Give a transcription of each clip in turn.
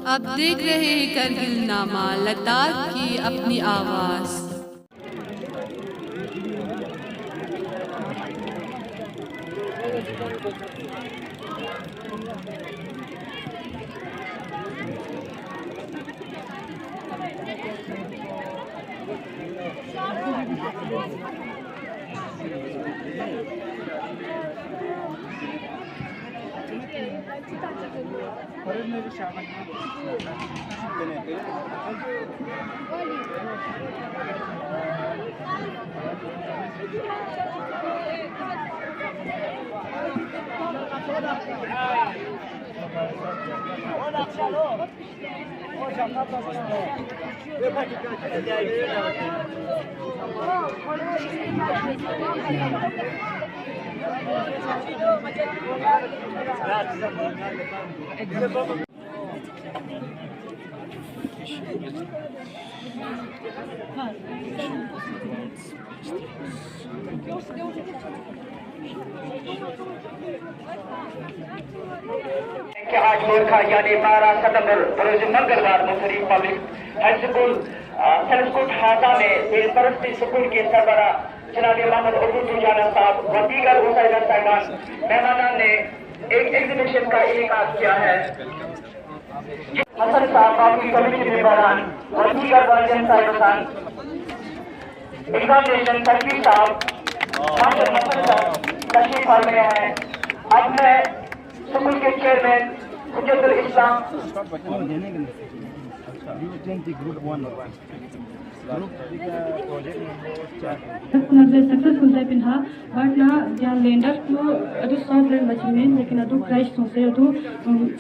अब देख रहे हैं करगिल नामा लद्दाख की अपनी आवाज़। आज गोरखा यानी 12 सितंबर रोज मंगलवार मुसरी पब्लिक हाई स्कूल सेलेस्कोट हाजा में सरपरस्ती स्कूल के सरबरा जनाब मोहम्मद अब्दुल तुजाना साहब व दीगर उस्ताद साहिबान मेहमानान ने एक एग्जीबिशन का इनेकाद किया है। हसन साहब आपकी कमेटी मेंबरान व दीगर वालिदैन साहिबान एग्जामिनेशन तकबीर साहब मास्टर हसन साहब तशरीफ फरमाए हैं। अब मैं स्कूल के चेयरमैन हुज्जतुल इस्लाम सक्सेसफुल पिन्हा बट ना जहाँ लैंडर को अदु सॉफ्ट लैंड मशीन लेकिन अदु क्रैश से अदु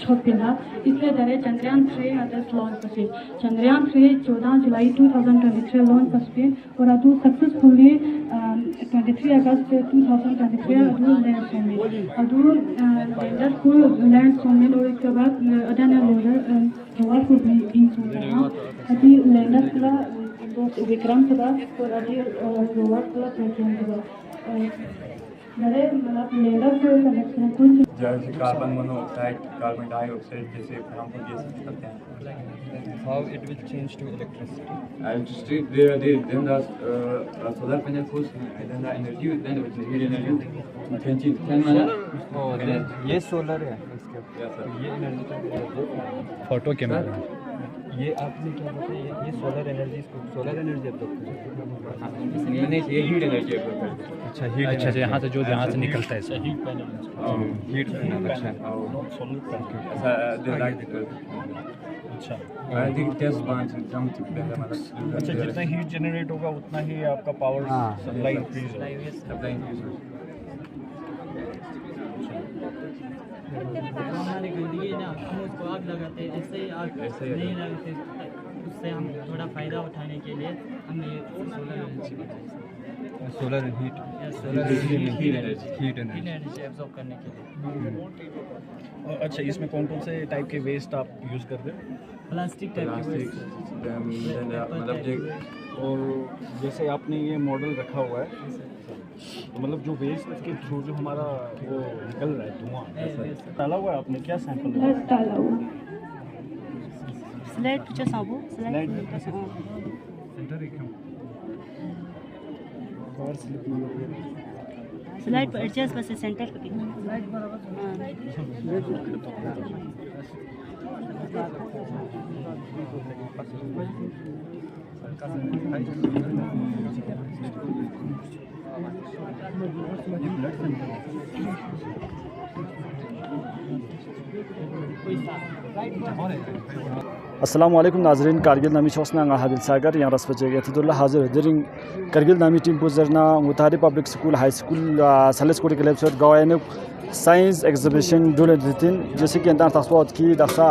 छोट पिन्हा इसलिए दरे चंद्रयान 3 अदर्स लॉन्च पसे चंद्रयान 3 14 जुलाई 2023 लॉन्च पसे और अदु सक्सेसफुली 23 अगस्त 2023 अदु लैंड सोने अदु लैंडर को लैंड सोने और इसके बाद अदाना लैंडर रोवर को भी इन सोने अभी लैंडर का विक्रम सभा और अभी रोवर का प्रोग्राम सभा मेरे मतलब लैंडर को कनेक्शन कुछ जैसे कार्बन मोनोऑक्साइड कार्बन डाइऑक्साइड जैसे हम गैस करते हैं। How it will change to electricity? Electricity, then the solar panel goes, and then the energy, then it will be energy. Can Oh, ये सोलर है इसके। ये एनर्जी फोटो कैमरा। ये आपने क्या बताया ये सोलर एनर्जी सोलर एनर्जी अब मैंने ये हीट एनर्जी है। अच्छा हीट अच्छा यहाँ से जो यहाँ से निकलता है सर हीट पैनल अच्छा सोलर अच्छा आई थिंक टेस्ट बांस जम चुके हैं मतलब अच्छा जितना हीट जनरेट होगा उतना ही आपका पावर सप्लाई इंक्रीज होगा हमारी गंदगी ना हम उसको आग लगाते हैं ऐसे ही आग नहीं लगाते उससे हम थोड़ा फ़ायदा उठाने के लिए हमने सोलर हीट एनर्जी एब्जॉर्ब करने के लिए। अच्छा इसमें कौन कौन से टाइप के वेस्ट आप यूज़ करते हो? प्लास्टिक टाइप के मतलब और जैसे आपने ये मॉडल रखा हुआ है तो मतलब जो वेस्ट के थ्रू जो हमारा वो निकल रहा है धुआं डाला हुआ है आपने क्या सैंपल डाला हुआ स्लाइड जो साबु स्लाइड सेंटर एक कवर स्लिप स्लाइड पर एडजस्ट बस सेंटर पे स्लाइड अस्सलाम वालेकुम नाजरीन कारगिल नामी शोसना हाबिल सागर यहाँ रसपचे यतुल्ला हाजिर दिरिंग कारगिल नामी टीम पुजरना मुतारी पब्लिक स्कूल हाई स्कूल सलेस्कोटी क्लेब्स गवायने साइंस एग्जीबिशन डोले दितिन जैसे कि अंतर तस्वात की दक्षा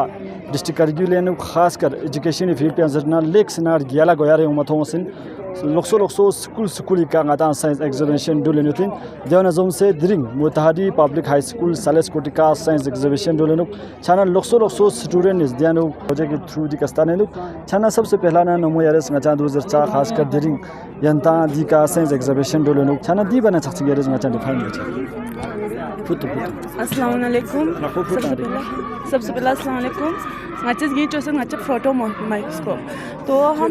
डिस्ट्रिक्ट कारगिल ने खासकर एजुकेशन फील्ड पे अंजरना लेक सिनार गियाला गोयारे उमथोसिन लोक्सो स्कूल का गाता साइंस एग्जीबिशन डोले नितिन देवना जोम से दिरिंग मुतारी पब्लिक हाई स्कूल सलेस्कोटी का साइंस एग्जीबिशन डोले नुक छाना लोक्सो स्टूडेंट इस दियानो प्रोजेक्ट के थ्रू दी कस्ताने नुक छाना सबसे पहला ना नमो यारेस ngचा 2004 खासकर दिरिंग यंता दी का साइंस एग्जीबिशन डोले नुक छाना दी बना छक्सी यारेस ngचा डिफाइन फुट अस्सलाम वालेकुम फुट सबसे पहला अस्सलाम वालेकुम ngaches ये चोसे ngache फोटो माइक्रोस्कोप तो हम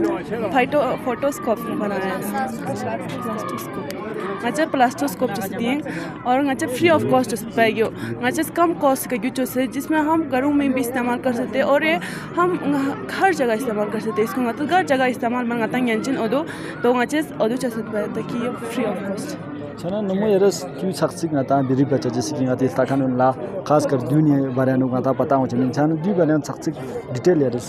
फोटोस्कोप बनाया है ngache प्लास्टोस्कोप जैसे दिए और ngache फ्री ऑफ कॉस्ट जैसे पाएगी ngache कम कॉस्ट का यूज है जिसमें हम घरों में भी इस्तेमाल कर सकते हैं और ये हम हर जगह इस्तेमाल कर सकते हैं इसको मतलब हर जगह इस्तेमाल बनाता है यंचिन ओदो तो ngache ओदो जैसे पाए ताकि ये फ्री ऑफ कॉस्ट छना नमो यरस क्यों सक्सी ngata biri bacha jesi ki ngati sta kanun la खास कर दुनिया बारे में ngata पता हो छन छन दु बारे सक्सी डिटेल यरस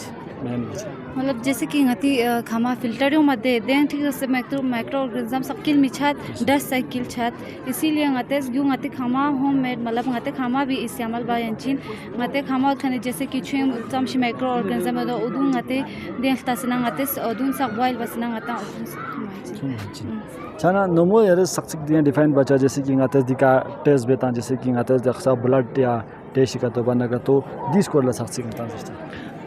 मतलब जैसे कि ngati खामा फिल्टरियों मध्ये देन ठीक से माइक्रो ऑर्गेनिज्म सबकिल मिछात 10 साइकिल छात इसीलिए ngate गु ngati खामा होममेड मतलब ngate खामा भी इस्तेमाल बा यंचिन ngate खामा खने जैसे कि छुम तम shi माइक्रो ऑर्गेनिज्म दो उदु ngate देन तसना ngate उदुन सब वाइल बसना ngata छना नमो यरस सक्सी दिया डिफाइन बचा जैसे कि ngata दिका टेस्ट बेता जैसे कि ngata दखसा ब्लड या टेस्ट का तो बना का तो दिस को ला सक्सी ngata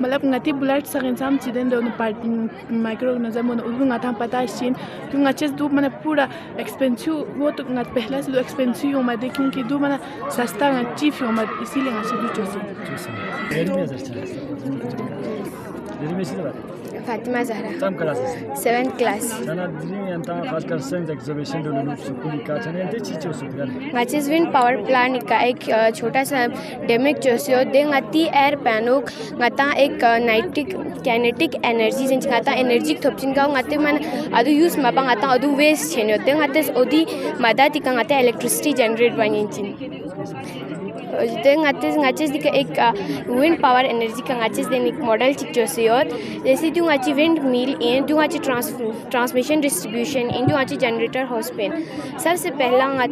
मतलब ngati ब्लड सगेंसाम चिदेन दो पार्टी माइक्रो ऑर्गेनिज्म और उदु ngata पता है कि ngaches दु माने पूरा एक्सपेंसिव वो तो ngat पहला से दो एक्सपेंसिव हो मत क्योंकि दु माने सस्ता चीप हो मत इसीलिए ngache दु चोसे फातिमा ज़हरा कम क्लास 7th क्लास छना दिनी अंता खास कर साइंस एग्जीबिशन दो लोग सुकुली का छने ते चीचो Sukul ngaches wind power plant का एक छोटा सा डेमिक चोसियो दे ngati एयर पैनोक ngata एक नाइट्रिक काइनेटिक एनर्जी जिन ngata एनर्जी थोपचिन का ngate मन अदु यूज मबा ngata अदु वेस्ट छेनो दे ngate ओदी मदद का ngata इलेक्ट्रिसिटी जनरेट बनिचिन दे ngaches दी एक विंड पावर एनर्जी का ngaches देन एक मॉडल चिचोसियो जैसे दु ngachi विंड मिल इन दु ngachi ट्रांसमिशन डिस्ट्रीब्यूशन इन दु ngachi जनरेटर हाउस पेन सबसे पहला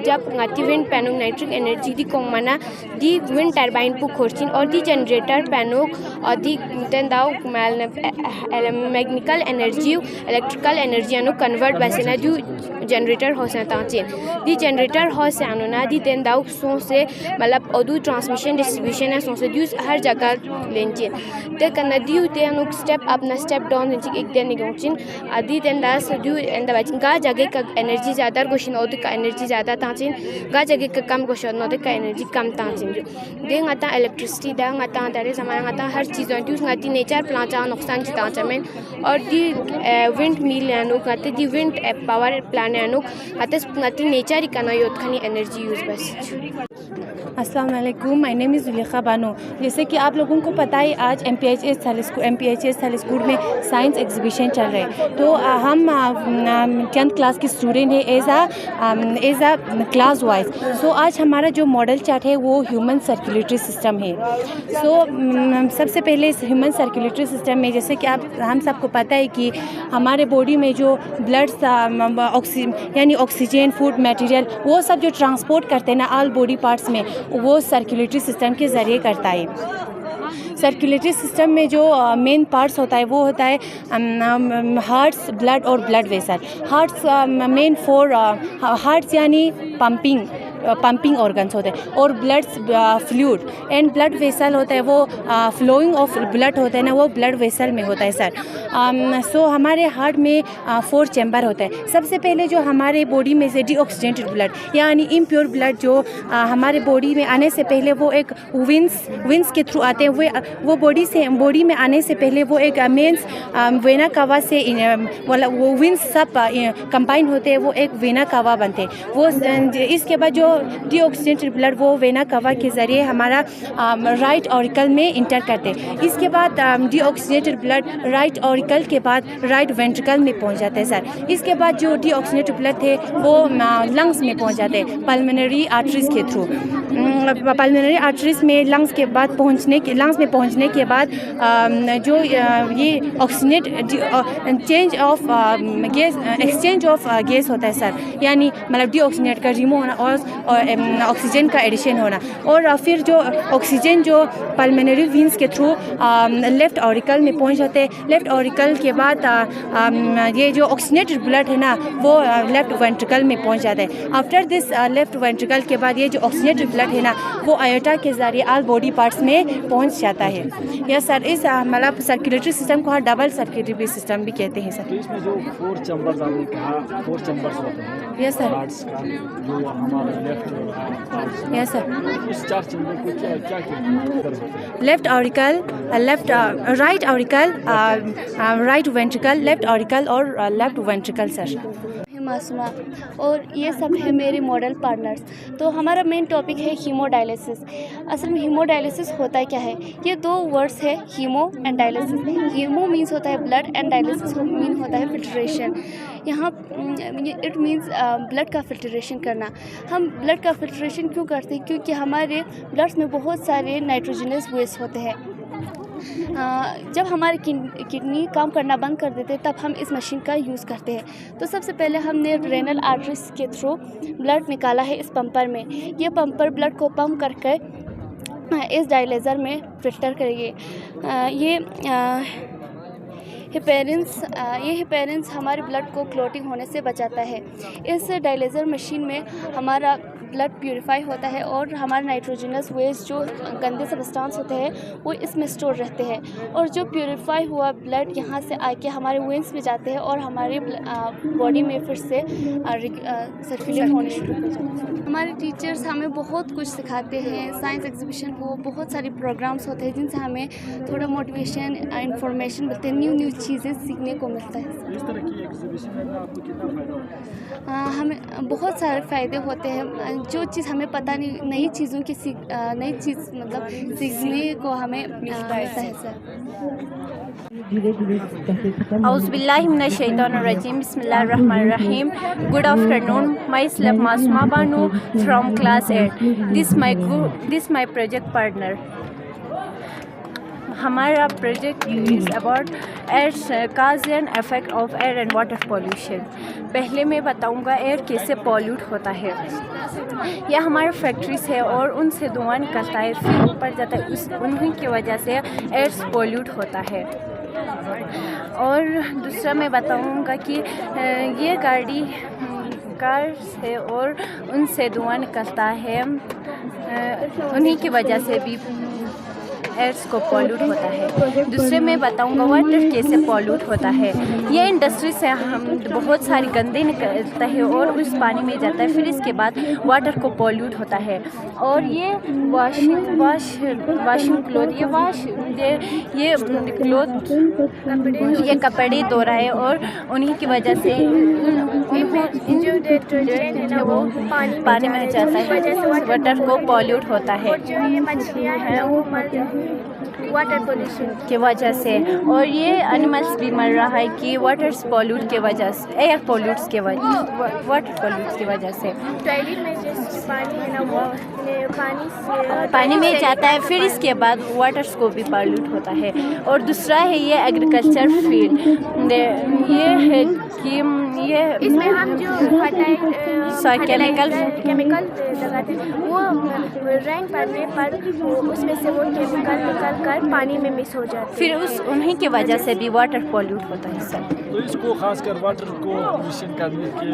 जब ngati विंड पैनोक नाइट्रिक एनर्जी दी कोमना दी विंड टरबाइन पु खोरचिन और दी जनरेटर पैनोक और दी देन दाउ मैग्नेटिकल एनर्जी इलेक्ट्रिकल एनर्जी अनु कन्वर्ट बसना दु जनरेटर हाउस ताचिन दी जनरेटर हाउस अनु ना दी देन दाउ सो से मतलब अदु ट्रांसमिशन डिस्ट्रीब्यूशन है सो से दु हर जगह लेंचिन ते कना दी ते अनु स्टेप अप ना स्टेप डाउन लेंचिन एक देन निगोचिन आदि देन दास दु एंड बचिन का जगह का एनर्जी ज्यादा गोशिन और का एनर्जी ज्यादा ताचिन का जगह का कम गोशन और का एनर्जी कम ताचिन दे ngata इलेक्ट्रिसिटी दा ngata दारे समान ngata हर चीज दु ngati नेचर प्लांट नुकसान चिता में और दी विंड मिल अनु ngati दी विंड पावर प्लांट अनु ngati नेचर का ना योत खनी एनर्जी यूज बस अस्सलाम वालेकुम my name is Zulekha Bano. जैसे कि आप लोगों को पता है आज MPHS थालीस्कूर में साइंस एग्जीबिशन चल रहे हैं तो हम 10th क्लास के स्टूडेंट है एज आ क्लास वाइज। सो आज हमारा जो मॉडल चार्ट है वो ह्यूमन सर्कुलेटरी सिस्टम है। सो सबसे पहले इस ह्यूमन सर्कुलेटरी सिस्टम में जैसे कि हम सबको पता है कि हमारे बॉडी में जो ब्लड यानी ऑक्सीजन फूड मटेरियल वो सब जो ट्रांसपोर्ट करते हैं ना ऑल बॉडी पार्ट्स में वो सर्कुलेटरी सिस्टम के ज़रिए करता है। सर्कुलेटरी सिस्टम में जो मेन पार्ट्स होता है वो होता है हार्ट्स ब्लड और blood vessel. Hearts main for hearts यानी पंपिंग ऑर्गन्स होते हैं और blood fluid and blood vessel होता है वो फ्लोइंग ऑफ ब्लड होता है ना वो ब्लड वेसल में होता है सर। सो हमारे हार्ट में 4 चैम्बर होता है। सबसे पहले जो हमारे बॉडी में से डीऑक्सीजेनेटेड ब्लड यानी इम्प्योर ब्लड जो हमारे बॉडी में आने से पहले वो एक विंस के थ्रू आते हैं वो बॉडी में आने से पहले वो एक मेंस वेना कावा से वो विंस सब कंबाइन होते हैं वो एक वेना कावा बनते हैं। वो इसके बाद जो डीऑक्सीजेनेटेड ब्लड वो वेना कावा के ज़रिए हमारा राइट ऑरिकल में इंटर करते हैं। इसके बाद डीऑक्सीजेनेटेड ब्लड राइट ऑरिकल के बाद राइट वेंट्रिकल में पहुंच जाते हैं सर। इसके बाद जो डीऑक्सीजेनेटेड ब्लड थे वो लंग्स में पहुंच जाते हैं पल्मोनरी आर्टरीज के थ्रू। पल्मोनरी आर्टरीज में लंग्स में पहुंचने के बाद जो ये एक्सचेंज ऑफ गैस होता है सर यानी मतलब डीऑक्सीजनेट का रिमूव होना और ऑक्सीजन का एडिशन होना और फिर जो ऑक्सीजन जो पल्मोनरी वेन्स के थ्रू लेफ्ट ऑरिकल में पहुंच जाते हैं। लेफ्ट ऑरिकल के बाद ये जो ऑक्सीजनेटेड ब्लड है ना वो लेफ्ट वेंट्रिकल में पहुंच जाता है। आफ्टर दिस लेफ्ट वेंट्रिकल के बाद ये जो ऑक्सीजनेटेड ब्लड है ना वो आयोटा के ज़रिए ऑल बॉडी पार्ट्स में पहुंच जाता है। यस सर, इस मतलब सर्कुलेटरी सिस्टम को डबल सर्कुलेटरी सिस्टम भी कहते हैं सर। इसमें जो 4 चैम्बर्स आपने कहा 4 चैम्बर्स होते हैं यस सर। हार्ट्स का जो हमारा यस सर। इस 4 चिन्हों को क्या क्या क्या left auricle, left right auricle, right ventricle, left auricle और लेफ्ट वेंट्रिकल सर। मासूमा और ये सब है मेरे मॉडल पार्टनर्स। तो हमारा मेन टॉपिक है हीमोडायलिसिस। असल में हीमोडायलिसिस होता है क्या है, ये 2 वर्ड्स है, hemo and dialysis. Hemo means होता है ब्लड एंड डायलिसिस मीन होता है फिल्ट्रेशन। यहाँ इट मीन्स ब्लड का फिल्ट्रेशन करना। हम ब्लड का फिल्ट्रेशन क्यों करते हैं, क्योंकि हमारे ब्लड्स में बहुत सारे नाइट्रोजनस वेस्ट होते हैं। जब हमारी किडनी काम करना बंद कर देते हैं तब हम इस मशीन का यूज़ करते हैं। तो सबसे पहले हमने रेनल आर्टरीज के थ्रू ब्लड निकाला है इस पंपर में। ये पंपर ब्लड को पंप करके इस डायलेज़र में फिल्टर करेंगे। ये हिपेरेंस हमारे ब्लड को क्लोटिंग होने से बचाता है। इस डायलेज़र मशीन में हमारा ब्लड प्यूरिफाई होता है और हमारे नाइट्रोजनस वेस्ट जो गंदे सब्सटेंस होते हैं वो इसमें स्टोर रहते हैं, और जो प्यूरिफाई हुआ ब्लड यहाँ से आके हमारे वेंस में जाते हैं और हमारे बॉडी में फिर से सर्कुलेट होने शुरू हो जाते हैं। हमारे टीचर्स हमें बहुत कुछ सिखाते हैं। साइंस एग्जीबिशन को बहुत सारे प्रोग्राम्स होते हैं जिनसे हमें थोड़ा मोटिवेशन, इंफॉर्मेशन मिलते हैं, न्यू चीज़ें सीखने को मिलता है। इस तरह की एग्जीबिशन में आपको कितना फ़ायदा होता है? हमें बहुत सारे फ़ायदे होते हैं। जो चीज़ हमें पता नहीं, नई चीज़ों की नई चीज़ मतलब सीखने को हमें मिलता है सर। औज़ुबिल्लाहिमिनश्शैतानिर्रजीम, बिस्मिल्लाहिर्रहमानिर्रहीम। Good afternoon, myself Masuma Banu from class 8. This my project partner. हमारा project is about air cause and effect of air and water pollution. पहले मैं बताऊंगा एयर कैसे पॉल्यूट होता है। यह हमारे फैक्ट्रीज है और उनसे धुआं निकलता है, फिर ऊपर जाता है, उन्हीं की वजह से एयर पॉल्यूट होता है। और दूसरा मैं बताऊंगा कि ये गाड़ी कार्स है और उनसे धुआं निकलता है, उन्हीं की वजह से भी एयर्स को पॉल्यूट होता है। दूसरे में बताऊंगा वाटर कैसे पॉल्यूट होता है। ये इंडस्ट्री से हम बहुत सारी गंदे निकलता है और उस पानी में जाता है, फिर इसके बाद वाटर को पॉल्यूट होता है। और ये वाशिंग क्लोथ, ये कपड़े धो रहा है और उन्हीं की वजह से जो डिटर्जेंट है वो पानी में जाता है, वाटर को पॉल्यूट होता है। जो ये मछलियाँ हैं वो मर जाती हैं वाटर पोल्यूशन की वजह से, और ये एनिमल्स भी मर रहा है कि वाटर पॉल्यूट के वजह से, एयर पॉल्यूट्स के वाटर पॉल्यूट्स की वजह से। टॉयलेट में जो पानी है ना वो पानी में जाता है, फिर इसके बाद वाटर्स को भी पॉल्यूट होता है। और दूसरा है ये एग्रीकल्चर फील्ड, ये है कि ये इसमें हम जो केमिकल लगाते हैं वो रेन पड़ने पर उसमें से वो केमिकल निकल कर पानी में मिक्स हो जाता है, फिर उन्हीं की वजह से भी वाटर पॉल्यूट होता है सर। तो इसको खासकर वाटर को पॉल्यूशन करने के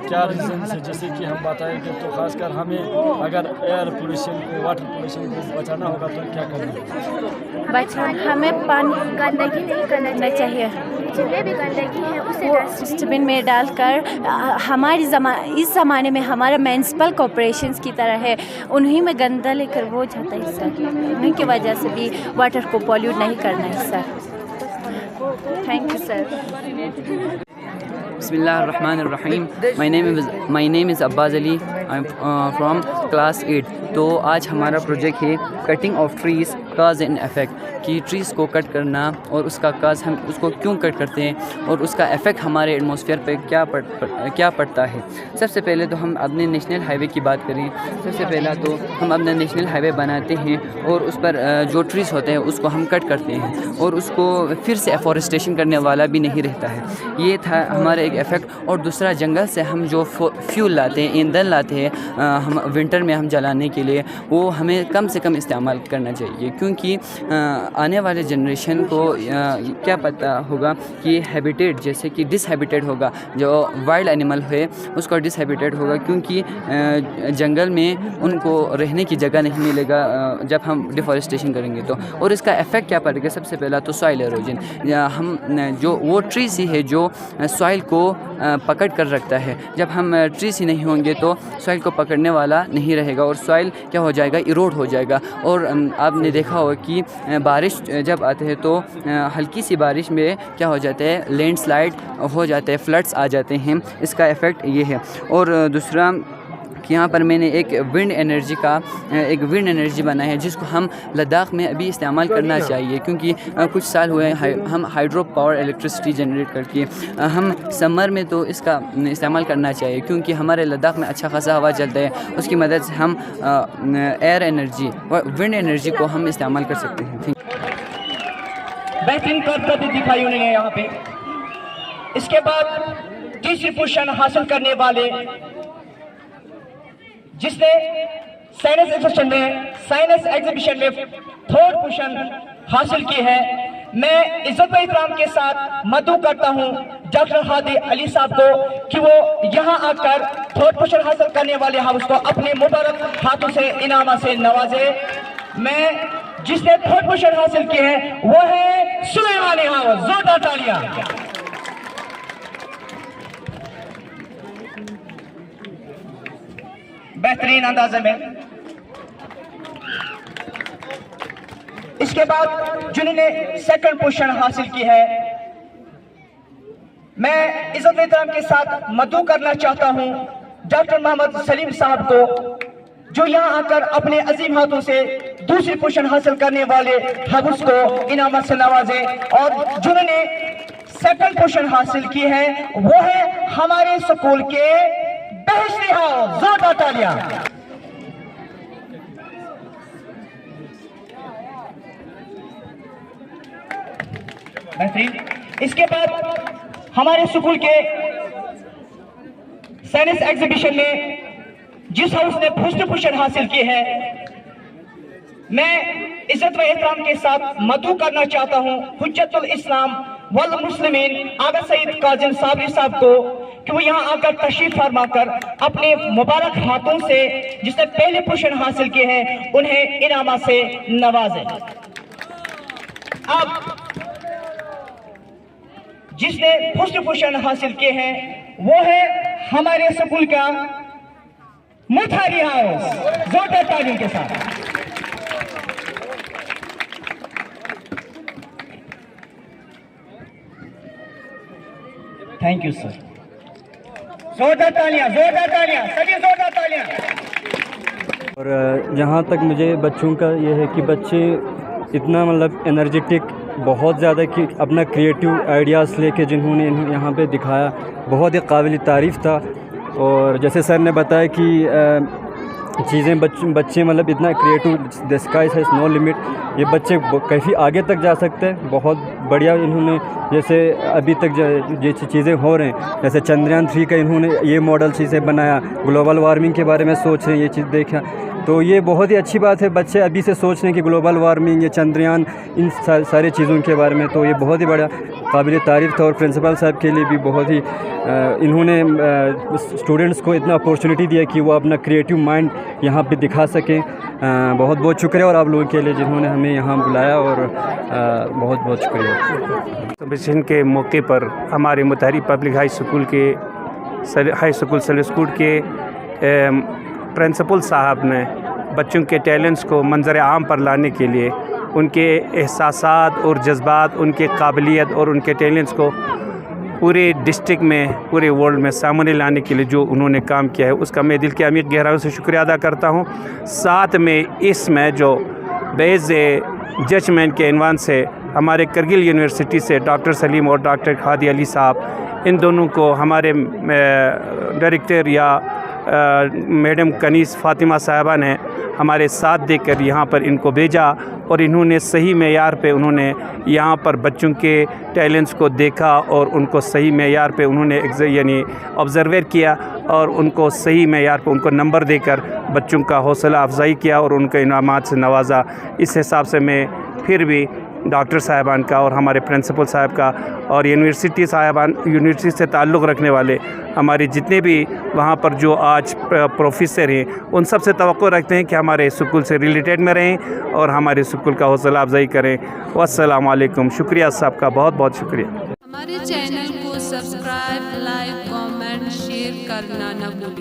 क्या रीज़न है? जैसे कि हम बताएंगे तो खासकर हमें अगर एयर पोल्यूशन को, वाटर पोल्यूशन को बचाना होगा तो क्या करना? हमें पानी गंदगी नहीं करना चाहिए। जितने भी गंदगी है उसे डस्टबिन में डालकर, हमारी इस ज़माने में हमारा म्यूनसिपल कॉर्पोरेशंस की तरह है, उन्हीं में गंदा लेकर वो जाता है सर, उन्हीं की वजह से भी वाटर को पॉल्यूट नहीं करना है सर। Thank you sir. बिस्मिल्लाहिर्रहमानिर्रहीम। My name is Abbas Ali, I am from class 8। तो आज हमारा प्रोजेक्ट है cutting of trees cause and effect, कि ट्रीज़ को कट करना और उसका काज, हम उसको क्यों कट करते हैं और उसका इफ़ेक्ट हमारे एटमॉस्फेयर पे क्या पड़ता है। सबसे पहले तो हम अपने नेशनल हाईवे की बात करें। सबसे पहला तो हम अपना नेशनल हाईवे बनाते हैं और उस पर जो ट्रीज़ होते हैं उसको हम कट करते हैं और उसको फिर से एफॉरेस्टेशन करने वाला भी नहीं रहता है। ये था हमारा एक इफ़ेक्ट। और दूसरा, जंगल से हम जो फ्यूल लाते हैं, ईंधन लाते हैं हम विंटर में हम जलाने के लिए, वो हमें कम से कम इस्तेमाल करना चाहिए, क्योंकि आने वाले जनरेशन को क्या पता होगा कि हैबिटेट जैसे कि डिसहैबिटेट होगा, जो वाइल्ड एनिमल है उसका डिसहैबिटेट होगा, क्योंकि जंगल में उनको रहने की जगह नहीं मिलेगा जब हम डिफॉरेस्टेशन करेंगे तो। और इसका इफ़ेक्ट क्या पड़ेगा? सबसे पहला तो सॉइल एरोजन, हम जो वो ट्रीज ही है जो सॉइल को पकड़ कर रखता है। जब हम ट्रीज ही नहीं होंगे तो सॉइल को पकड़ने वाला नहीं रहेगा और सॉइल क्या हो जाएगा? इरोड हो जाएगा। और आपने देखा होगा कि बारिश जब आते हैं तो हल्की सी बारिश में क्या हो जाता है? लैंडस्लाइड हो जाते हैं, फ्लड्स आ जाते हैं। इसका इफ़ेक्ट ये है। और दूसरा कि यहाँ पर मैंने एक विंड एनर्जी बनाई है जिसको हम लद्दाख में अभी इस्तेमाल करना चाहिए, क्योंकि कुछ साल हुए हम हाइड्रो पावर इलेक्ट्रिसिटी जनरेट करके हम समर में तो इसका इस्तेमाल करना चाहिए, क्योंकि हमारे लद्दाख में अच्छा खासा हवा चलता है। उसकी मदद से हम एयर एनर्जी और विंड एनर्जी को हम इस्तेमाल कर सकते हैं। बेहतरीन करतब दिखाई उन्होंने यहाँ पे। इसके बाद तीसरी पोजीशन हासिल करने वाले जिसने साइंस एग्जीबिशन में थर्ड पोजीशन हासिल की है, मैं इज्जत व इकराम के साथ मदऊ करता हूं डॉक्टर हादी अली साहब को कि वो यहां आकर थर्ड पोजीशन हासिल करने वाले हाउस को अपने मुबारक हाथों से इनामा से नवाजे। मैं जिसने थर्ड पोजीशन हासिल की है वो है सुलेमानी हाउस। जोरदार तालियां। बेहतरीन अंदाजे में। इसके बाद जिन्होंने सेकंड पोजीशन हासिल की है, मैं इज्जत एहतराम के साथ मदऊ करना चाहता हूं डॉक्टर मोहम्मद सलीम साहब को, जो यहां आकर अपने अजीम हाथों से दूसरी पोजीशन हासिल करने वाले हाउस को इनामत से नवाजे। और जिन्होंने सेकंड पोजीशन हासिल की है वो है हमारे स्कूल के बेहतरीन हाउस। जोरदार तालियां। बेहतरीन। इसके बाद हमारे स्कूल के साइंस एग्जीबिशन में जिस हाउस ने फर्स्ट पोजीशन हासिल की है, मैं इज्जत व एहतराम के साथ मदऊ करना चाहता हूं हुज्जतुल इस्लाम वल मुस्लिमीन आगा सईद काजिम साबरी साहब को कि वो यहाँ आकर तशरीफ फरमा कर अपने मुबारक हाथों से जिसने पहले पोजीशन हासिल किए हैं उन्हें इनामा से नवाजे। अब जिसने फर्स्ट पोजीशन हासिल किए हैं वो है हमारे स्कूल का मुथारी हाउस। जोरदार तालियों के साथ। Thank you sir. जोरदार तालियां, जोरदार तालियां, सभी जोरदार तालियां। और जहाँ तक मुझे बच्चों का ये है कि बच्चे इतना मतलब एनर्जेटिक बहुत ज़्यादा कि अपना क्रिएटिव आइडियाज़ लेके जिन्होंने यहाँ पे दिखाया, बहुत ही काबिल तारीफ़ था। और जैसे सर ने बताया कि चीज़ें बच्चे मतलब इतना creative, the sky has no limit, ये बच्चे काफ़ी आगे तक जा सकते हैं। बहुत बढ़िया इन्होंने जैसे अभी तक जैसी चीज़ें हो रहे हैं, जैसे चंद्रयान 3 का इन्होंने ये मॉडल चीज़ें बनाया, ग्लोबल वार्मिंग के बारे में सोच रहे हैं, ये चीज़ देखा तो ये बहुत ही अच्छी बात है। बच्चे अभी से सोच रहे हैं कि ग्लोबल वार्मिंग, ये चंद्रयान, इन सारी चीज़ों के बारे में, तो ये बहुत ही बड़ा काबिल तारीफ़ था। और प्रिंसिपल साहब के लिए भी बहुत ही इन्होंने स्टूडेंट्स को इतना अपॉर्चुनिटी दिया कि वो अपना क्रिएटिव माइंड यहाँ पे दिखा सकें। बहुत बहुत शुक्रिया और आप लोगों के लिए जिन्होंने हमें यहाँ बुलाया, और बहुत बहुत शुक्रिया। एग्जीबिशन के मौके पर हमारे मुतारी पब्लिक हाई स्कूल सलेस्कूट के प्रिंसिपल साहब ने बच्चों के टैलेंट्स को मंजर आम पर लाने के लिए उनके एहसासात और जज्बात, उनके काबिलियत और उनके टैलेंट्स को पूरे डिस्ट्रिक्ट में, पूरे वर्ल्ड में सामने लाने के लिए जो उन्होंने काम किया है, उसका मैं दिल के अमीर गहराइयों से शुक्रिया अदा करता हूँ। साथ में इसमें जो बेस जजमेंट के इन्वान से हमारे करगिल यूनिवर्सिटी से डॉक्टर सलीम और डॉक्टर हादी अली साहब, इन दोनों को हमारे डायरेक्टर या मैडम कनीस फ़ातिमा साहिबा ने हमारे साथ देकर यहाँ पर इनको भेजा और इन्होंने सही मेयार पे उन्होंने यहाँ पर बच्चों के टैलेंट्स को देखा और उनको सही मेयार पे उन्होंने यानी ऑब्ज़र्वेट किया और उनको सही मेयार पे उनको नंबर देकर बच्चों का हौसला अफजाई किया और उनके इनामात से नवाजा। इस हिसाब से मैं फिर भी डॉक्टर साहिबान का और हमारे प्रिंसिपल साहब का और यूनिवर्सिटी से ताल्लुक़ रखने वाले हमारे जितने भी वहाँ पर जो आज प्रोफेसर हैं उन सब से तवक्को रखते हैं कि हमारे स्कूल से रिलेटेड में रहें और हमारे स्कूल का हौसला अफजाई करें। वस्सलाम वालेकुम। शुक्रिया साहब का, बहुत बहुत शुक्रिया। हमारे चैनल को सब्सक्राइब, लाइक, कमेंट, शेयर करना न भूलें।